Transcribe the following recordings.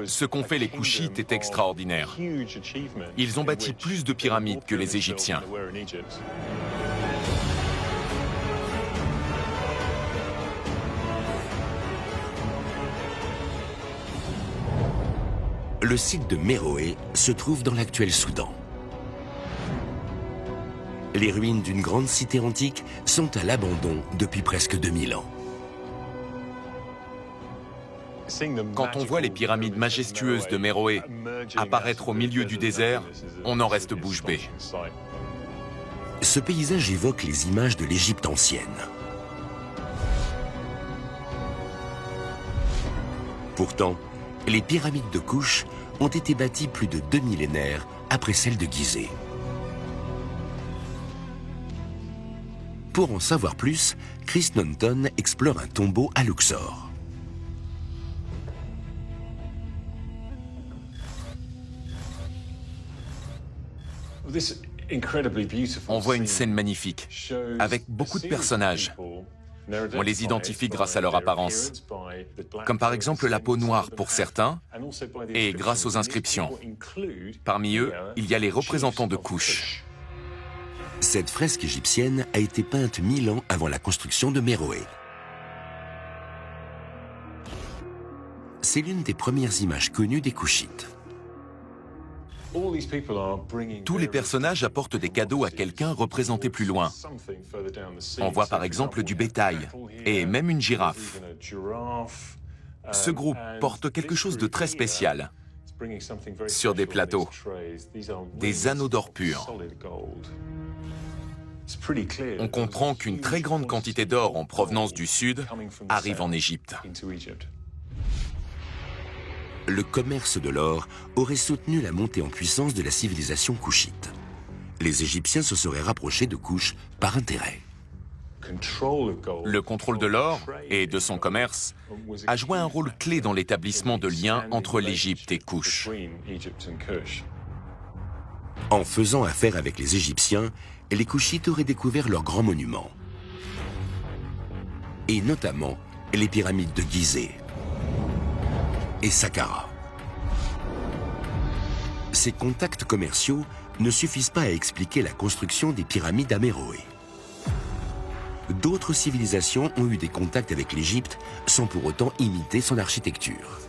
Ce qu'ont fait les Koushites est extraordinaire. Ils ont bâti plus de pyramides que les Égyptiens. Le site de Méroé se trouve dans l'actuel Soudan. Les ruines d'une grande cité antique sont à l'abandon depuis presque 2000 ans. Quand on voit les pyramides majestueuses de Méroé apparaître au milieu du désert, on en reste bouche bée. Ce paysage évoque les images de l'Égypte ancienne. Pourtant, les pyramides de Kouch ont été bâties plus de 2 millénaires après celles de Gizeh. Pour en savoir plus, Chris Nonton explore un tombeau à Luxor. On voit une scène magnifique, avec beaucoup de personnages. On les identifie grâce à leur apparence, comme par exemple la peau noire pour certains, et grâce aux inscriptions. Parmi eux, il y a les représentants de Kouch. Cette fresque égyptienne a été peinte 1000 ans avant la construction de Méroé. C'est l'une des premières images connues des Koushites. Tous les personnages apportent des cadeaux à quelqu'un représenté plus loin. On voit par exemple du bétail et même une girafe. Ce groupe porte quelque chose de très spécial sur des plateaux, des anneaux d'or pur. On comprend qu'une très grande quantité d'or en provenance du sud arrive en Égypte. Le commerce de l'or aurait soutenu la montée en puissance de la civilisation couchite. Les Égyptiens se seraient rapprochés de Kouch par intérêt. Le contrôle de l'or et de son commerce a joué un rôle clé dans l'établissement de liens entre l'Égypte et Kouch. En faisant affaire avec les Égyptiens, les Koushites auraient découvert leurs grands monuments. Et notamment les pyramides de Gizeh et Saqqara. Ces contacts commerciaux ne suffisent pas à expliquer la construction des pyramides à Méroé. D'autres civilisations ont eu des contacts avec l'Égypte sans pour autant imiter son architecture.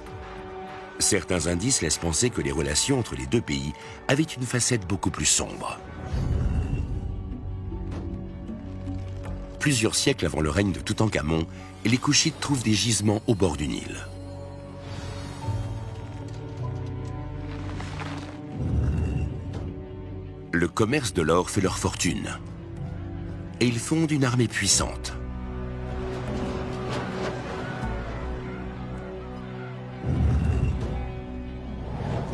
Certains indices laissent penser que les relations entre les deux pays avaient une facette beaucoup plus sombre. Plusieurs siècles avant le règne de Toutankhamon, les Koushites trouvent des gisements au bord du Nil. Le commerce de l'or fait leur fortune. Et ils fondent une armée puissante.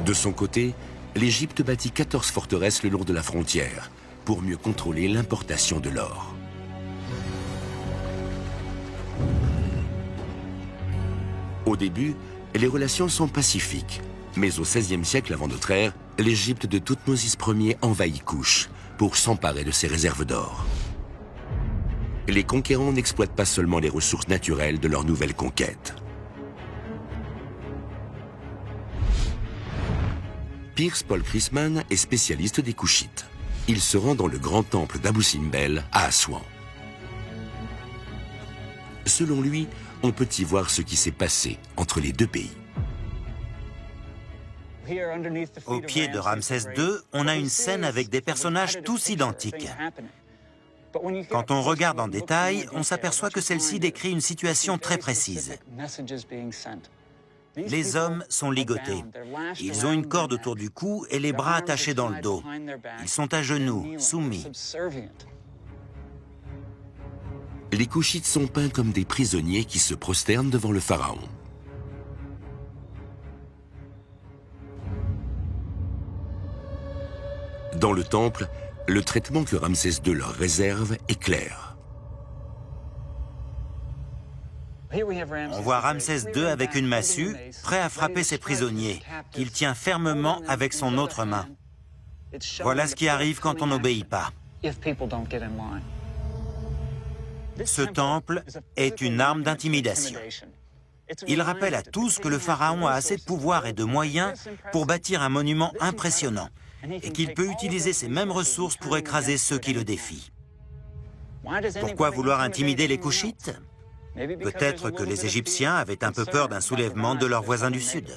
De son côté, l'Égypte bâtit 14 forteresses le long de la frontière pour mieux contrôler l'importation de l'or. Au début, les relations sont pacifiques, mais au XVIe siècle avant notre ère, l'Égypte de Thoutmôsis Ier envahit Kouch pour s'emparer de ses réserves d'or. Les conquérants n'exploitent pas seulement les ressources naturelles de leur nouvelle conquête. Piers Paul Chrisman est spécialiste des Koushites. Il se rend dans le grand temple d'Abou Simbel à Assouan. Selon lui, on peut y voir ce qui s'est passé entre les deux pays. Au pied de Ramsès II, on a une scène avec des personnages tous identiques. Quand on regarde en détail, on s'aperçoit que celle-ci décrit une situation très précise. Les hommes sont ligotés. Ils ont une corde autour du cou et les bras attachés dans le dos. Ils sont à genoux, soumis. Les Koushites sont peints comme des prisonniers qui se prosternent devant le pharaon. Dans le temple, le traitement que Ramsès II leur réserve est clair. On voit Ramsès II avec une massue, prêt à frapper ses prisonniers, qu'il tient fermement avec son autre main. Voilà ce qui arrive quand on n'obéit pas. Ce temple est une arme d'intimidation. Il rappelle à tous que le pharaon a assez de pouvoir et de moyens pour bâtir un monument impressionnant et qu'il peut utiliser ces mêmes ressources pour écraser ceux qui le défient. Pourquoi vouloir intimider les Koushites? Peut-être que les Égyptiens avaient un peu peur d'un soulèvement de leurs voisins du Sud.